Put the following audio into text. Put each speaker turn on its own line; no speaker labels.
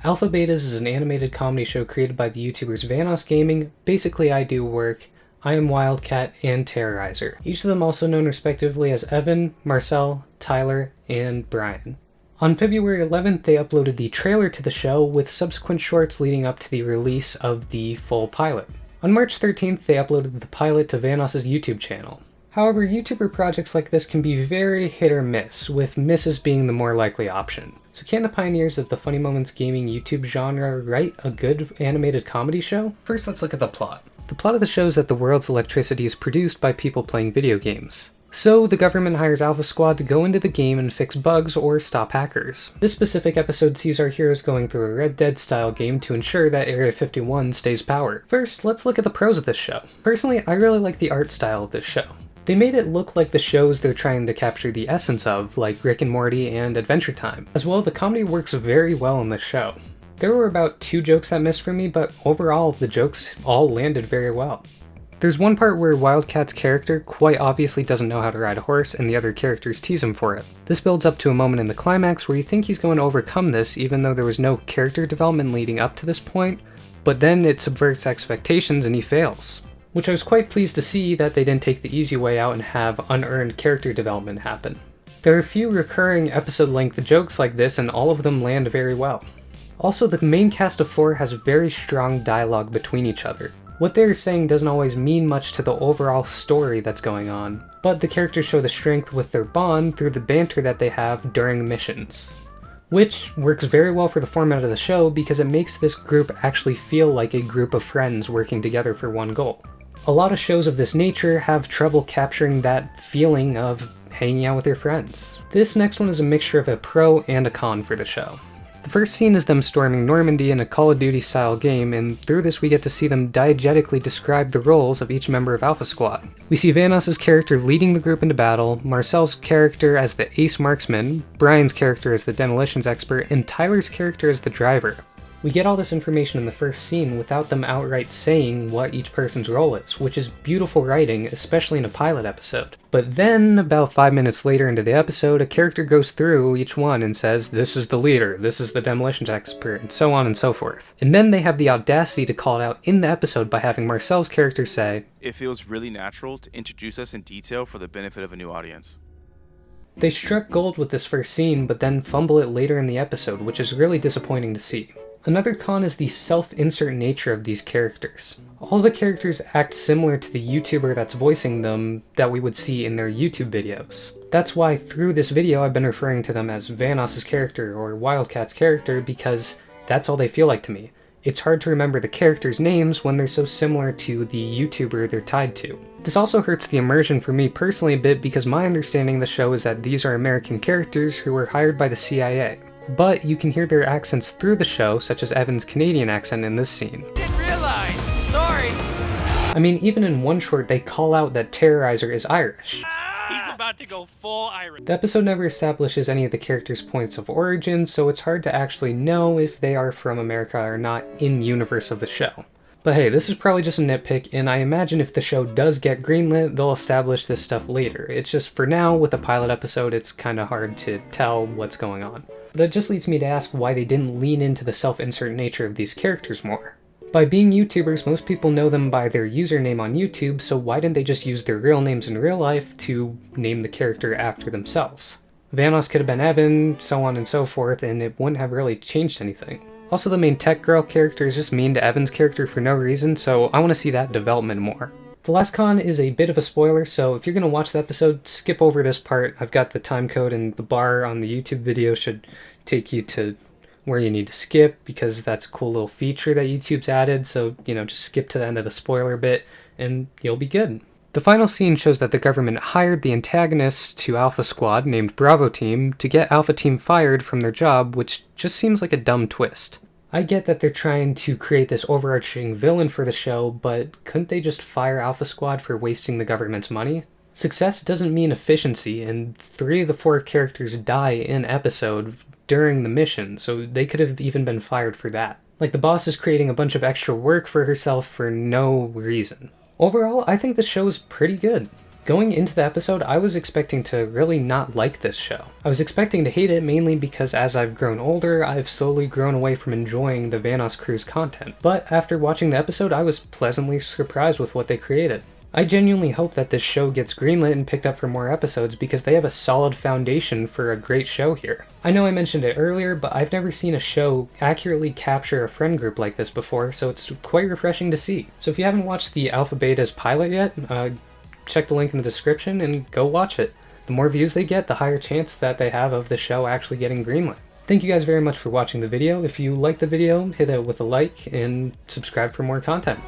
Alpha Betas is an animated comedy show created by the YouTubers Vanoss Gaming, Basically I Do Work, I Am Wildcat, and Terrorizer, each of them also known respectively as Evan, Marcel, Tyler, and Brian. On February 11th, they uploaded the trailer to the show with subsequent shorts leading up to the release of the full pilot. On March 13th, they uploaded the pilot to Vanoss's YouTube channel. However, YouTuber projects like this can be very hit or miss, with misses being the more likely option. So can the pioneers of the Funny Moments gaming YouTube genre write a good animated comedy show? First, let's look at the plot. The plot of the show is that the world's electricity is produced by people playing video games. So the government hires Alpha Squad to go into the game and fix bugs or stop hackers. This specific episode sees our heroes going through a Red Dead style game to ensure that Area 51 stays powered. First, let's look at the pros of this show. Personally, I really like the art style of this show. They made it look like the shows they're trying to capture the essence of, like Rick and Morty and Adventure Time. As well, the comedy works very well in this show. There were about 2 jokes that missed for me, but overall, the jokes all landed very well. There's one part where Wildcat's character quite obviously doesn't know how to ride a horse and the other characters tease him for it. This builds up to a moment in the climax where you think he's going to overcome this even though there was no character development leading up to this point, but then it subverts expectations and he fails. Which I was quite pleased to see that they didn't take the easy way out and have unearned character development happen. There are a few recurring episode-length jokes like this and all of them land very well. Also, the main cast of 4 has very strong dialogue between each other. What they're saying doesn't always mean much to the overall story that's going on, but the characters show the strength with their bond through the banter that they have during missions. Which works very well for the format of the show because it makes this group actually feel like a group of friends working together for one goal. A lot of shows of this nature have trouble capturing that feeling of hanging out with your friends. This next one is a mixture of a pro and a con for the show. The first scene is them storming Normandy in a Call of Duty style game, and through this we get to see them diegetically describe the roles of each member of Alpha Squad. We see Vanoss's character leading the group into battle, Marcel's character as the ace marksman, Brian's character as the demolitions expert, and Tyler's character as the driver. We get all this information in the first scene without them outright saying what each person's role is, which is beautiful writing, especially in a pilot episode. But then, about 5 minutes later into the episode, a character goes through each one and says, this is the leader, this is the demolitions expert, and so on and so forth. And then they have the audacity to call it out in the episode by having Marcel's character say,
"It feels really natural to introduce us in detail for the benefit of a new audience."
They struck gold with this first scene, but then fumble it later in the episode, which is really disappointing to see. Another con is the self-insert nature of these characters. All the characters act similar to the YouTuber that's voicing them that we would see in their YouTube videos. That's why through this video I've been referring to them as Vanoss's character or Wildcat's character because that's all they feel like to me. It's hard to remember the characters' names when they're so similar to the YouTuber they're tied to. This also hurts the immersion for me personally a bit because my understanding of the show is that these are American characters who were hired by the CIA. But you can hear their accents through the show, such as Evan's Canadian accent in this scene.
Didn't realize! Sorry!
I mean, even in one short, they call out that Terrorizer is Irish.
He's about to go full Irish.
The episode never establishes any of the characters' points of origin, so it's hard to actually know if they are from America or not in the universe of the show. But hey, this is probably just a nitpick, and I imagine if the show does get greenlit, they'll establish this stuff later. It's just for now, with a pilot episode, it's kinda hard to tell what's going on. But it just leads me to ask why they didn't lean into the self-insert nature of these characters more. By being YouTubers, most people know them by their username on YouTube, so why didn't they just use their real names in real life to name the character after themselves? Vanoss could have been Evan, so on and so forth, and it wouldn't have really changed anything. Also, the main tech girl character is just mean to Evan's character for no reason, so I want to see that development more. The last con is a bit of a spoiler, so if you're going to watch the episode, skip over this part. I've got the time code and the bar on the YouTube video should take you to where you need to skip because that's a cool little feature that YouTube's added, so, just skip to the end of the spoiler bit and you'll be good. The final scene shows that the government hired the antagonists to Alpha Squad, named Bravo Team, to get Alpha Team fired from their job, which just seems like a dumb twist. I get that they're trying to create this overarching villain for the show, but couldn't they just fire Alpha Squad for wasting the government's money? Success doesn't mean efficiency, and 3 of the 4 characters die in episode during the mission, so they could have even been fired for that. Like, the boss is creating a bunch of extra work for herself for no reason. Overall, I think the show is pretty good. Going into the episode, I was expecting to really not like this show. I was expecting to hate it mainly because as I've grown older, I've slowly grown away from enjoying the Vanoss crew's content. But after watching the episode, I was pleasantly surprised with what they created. I genuinely hope that this show gets greenlit and picked up for more episodes because they have a solid foundation for a great show here. I know I mentioned it earlier, but I've never seen a show accurately capture a friend group like this before, so it's quite refreshing to see. So if you haven't watched the Alpha Beta's pilot yet, check the link in the description and go watch it. The more views they get, the higher chance that they have of the show actually getting greenlit. Thank you guys very much for watching the video. If you liked the video, hit it with a like and subscribe for more content.